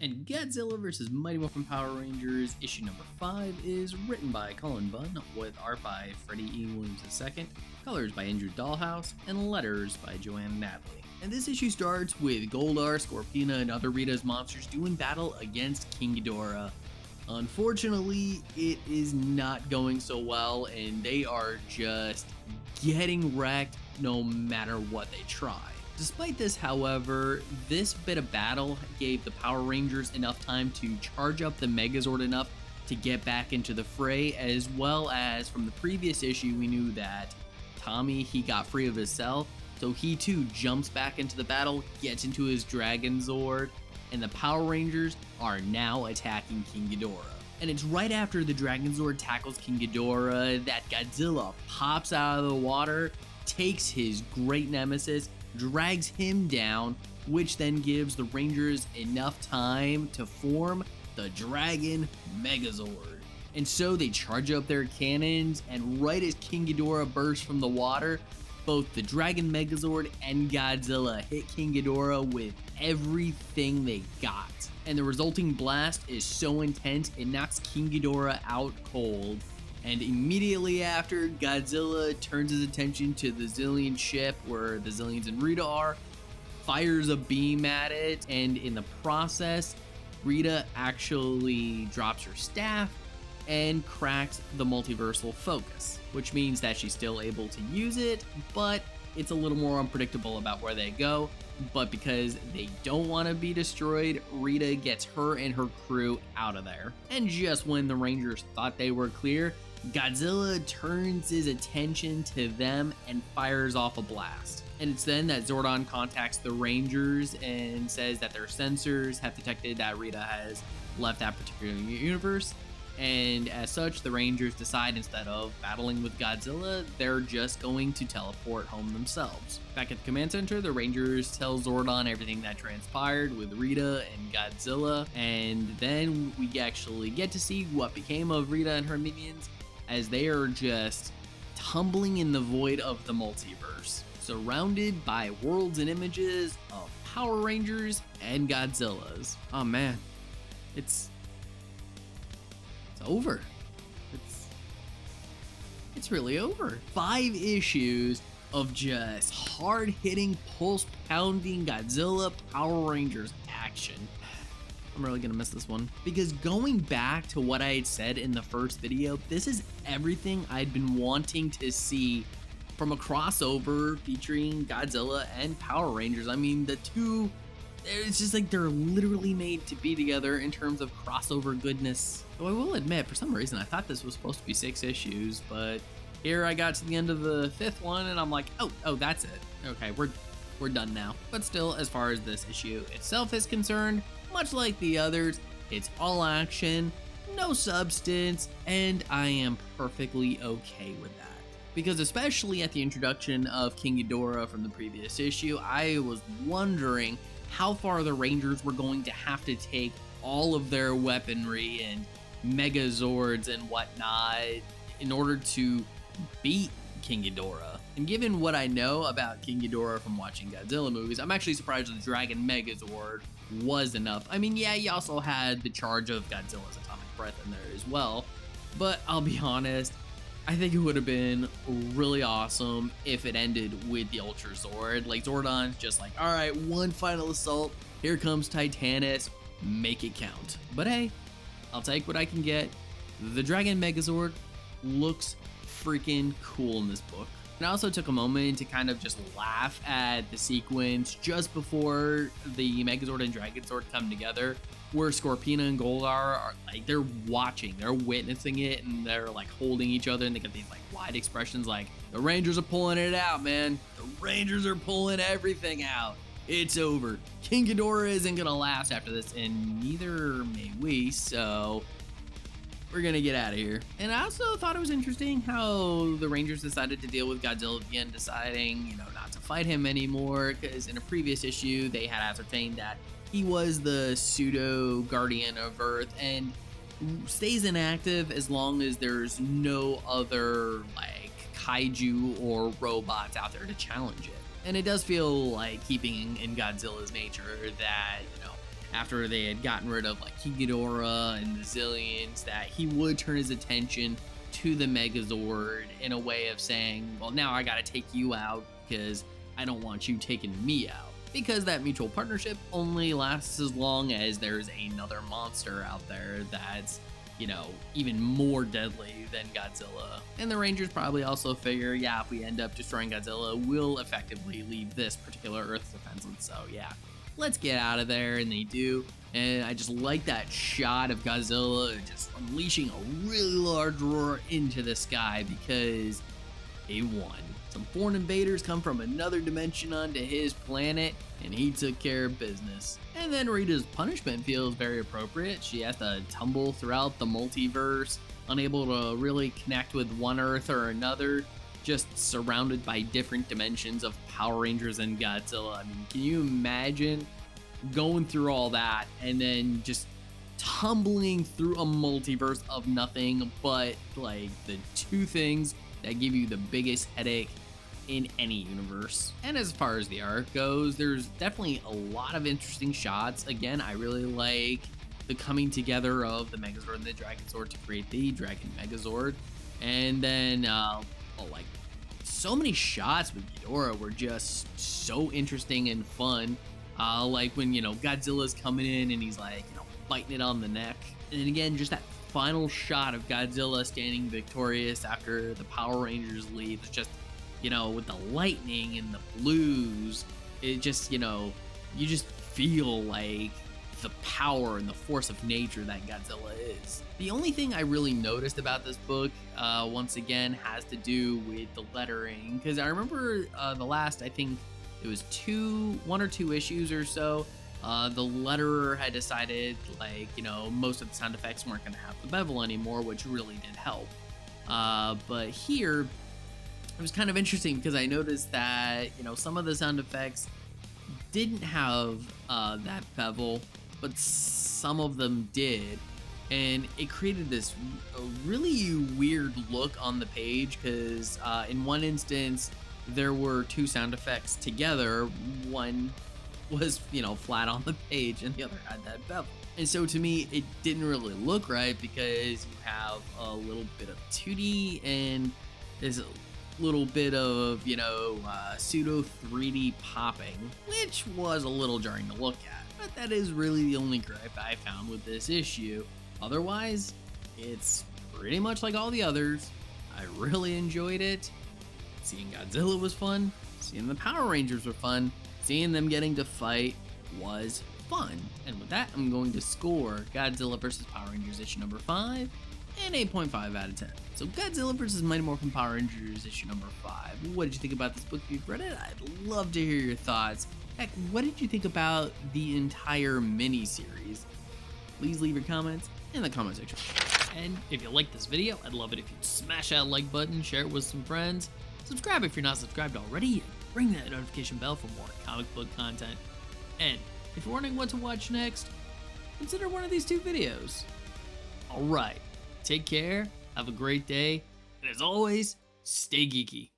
And Godzilla vs. Mighty Morphin Power Rangers issue number 5 is written by Cullen Bunn, with art by Freddie E. Williams II, colors by Andrew Dahlhaus, and letters by Joanne Natalie. And this issue starts with Goldar, Scorpina, and other Rita's monsters doing battle against King Ghidorah. Unfortunately, it is not going so well, and they are just getting wrecked no matter what they try. Despite this, however, this bit of battle gave the Power Rangers enough time to charge up the Megazord enough to get back into the fray, as well as from the previous issue we knew that Tommy, he got free of his cell, so he too jumps back into the battle, gets into his Dragon Zord, and the Power Rangers are now attacking King Ghidorah. And it's right after the Dragon Zord tackles King Ghidorah that Godzilla pops out of the water, takes his great nemesis, drags him down, which then gives the Rangers enough time to form the Dragon Megazord. And so they charge up their cannons, and right as King Ghidorah bursts from the water, both the Dragon Megazord and Godzilla hit King Ghidorah with everything they got. And the resulting blast is so intense it knocks King Ghidorah out cold. And immediately after, Godzilla turns his attention to the Zillion ship where the Zillions and Rita are, fires a beam at it, and in the process, Rita actually drops her staff and cracks the multiversal focus, which means that she's still able to use it, but it's a little more unpredictable about where they go. But because they don't want to be destroyed, Rita gets her and her crew out of there. And just when the Rangers thought they were clear, Godzilla turns his attention to them and fires off a blast. And it's then that Zordon contacts the Rangers and says that their sensors have detected that Rita has left that particular universe. And as such, the Rangers decide instead of battling with Godzilla, they're just going to teleport home themselves. Back at the command center, the Rangers tell Zordon everything that transpired with Rita and Godzilla, and then we actually get to see what became of Rita and her minions as they are just tumbling in the void of the multiverse, surrounded by worlds and images of Power Rangers and Godzillas. Oh man, it's over. It's really over. 5 issues of just hard-hitting, pulse-pounding Godzilla Power Rangers action. I'm really gonna miss this one. Because going back to what I had said in the first video, this is everything I'd been wanting to see from a crossover featuring Godzilla and Power Rangers. I mean, the two, it's just like they're literally made to be together in terms of crossover goodness. Though I will admit, for some reason, I thought this was supposed to be 6 issues, but here I got to the end of the 5th one, and I'm like, oh, that's it. Okay, we're done now. But still, as far as this issue itself is concerned, much like the others, it's all action, no substance, and I am perfectly okay with that. Because especially at the introduction of King Ghidorah from the previous issue, I was wondering how far the Rangers were going to have to take all of their weaponry and Megazords and whatnot in order to beat King Ghidorah. And given what I know about King Ghidorah from watching Godzilla movies, I'm actually surprised the Dragon Megazord was enough. I mean, yeah, he also had the charge of Godzilla's atomic breath in there as well, but I'll be honest, I think it would have been really awesome if it ended with the Ultra Zord. Like, Zordon's just like, all right, one final assault. Here comes Titanus. Make it count. But hey, I'll take what I can get. The Dragon Megazord looks freaking cool in this book. And I also took a moment to kind of just laugh at the sequence just before the Megazord and Dragon Zord come together, where Scorpina and Goldar are like, they're watching, they're witnessing it, and they're like holding each other, and they got these like wide expressions like, the Rangers are pulling it out, man. The Rangers are pulling everything out. It's over. King Ghidorah isn't gonna last after this, and neither may we, so we're gonna get out of here. And I also thought it was interesting how the Rangers decided to deal with Godzilla at the end, deciding, not to fight him anymore, because in a previous issue, they had ascertained that he was the pseudo guardian of Earth and stays inactive as long as there's no other like kaiju or robots out there to challenge it. And it does feel like keeping in Godzilla's nature that, after they had gotten rid of like King Ghidorah and the Zillions, that he would turn his attention to the Megazord in a way of saying, well, now I gotta take you out because I don't want you taking me out. Because that mutual partnership only lasts as long as there's another monster out there that's, you know, even more deadly than Godzilla. And the Rangers probably also figure, yeah, if we end up destroying Godzilla, we'll effectively leave this particular Earth defenseless. So yeah, let's get out of there. And they do. And I just like that shot of Godzilla just unleashing a really large roar into the sky because he won. Some foreign invaders come from another dimension onto his planet, and he took care of business. And then Rita's punishment feels very appropriate. She has to tumble throughout the multiverse, unable to really connect with one Earth or another, just surrounded by different dimensions of Power Rangers and Godzilla. I mean, can you imagine going through all that and then just tumbling through a multiverse of nothing but like the two things that give you the biggest headache in any universe? And as far as the art goes, there's definitely a lot of interesting shots. Again, I really like the coming together of the Megazord and the Dragon Sword to create the Dragon Megazord. And then like so many shots with Ghidorah were just so interesting and fun. Like when, you know, Godzilla's coming in and he's like, you know, biting it on the neck. And then again, just that final shot of Godzilla standing victorious after the Power Rangers leave. It's just, you know, with the lightning and the blues, it just, you know, you just feel like the power and the force of nature that Godzilla is. The only thing I really noticed about this book, once again, has to do with the lettering. Because I remember the last, I think it was one or two issues or so, the letterer had decided, like, you know, most of the sound effects weren't going to have the bevel anymore, which really did help. But here, it was kind of interesting because I noticed that, you know, some of the sound effects didn't have that bevel, but some of them did. And it created this really weird look on the page because in one instance, there were two sound effects together. One was, you know, flat on the page and the other had that bevel. And so to me, it didn't really look right because you have a little bit of 2D and there's a little bit of, you know, pseudo 3D popping, which was a little jarring to look at. But that is really the only gripe I found with this issue. Otherwise, it's pretty much like all the others. I really enjoyed it. Seeing Godzilla was fun. Seeing the Power Rangers were fun. Seeing them getting to fight was fun. And with that, I'm going to score Godzilla vs. Power Rangers issue number 5 and 8.5 out of 10. So Godzilla vs. Mighty Morphin Power Rangers issue number 5. What did you think about this book if you've read it? I'd love to hear your thoughts. Heck, what did you think about the entire mini-series? Please leave your comments in the comment section. And if you like this video, I'd love it if you'd smash that like button, share it with some friends, subscribe if you're not subscribed already, and ring that notification bell for more comic book content. And if you're wondering what to watch next, consider one of these two videos. Alright, take care, have a great day, and as always, stay geeky.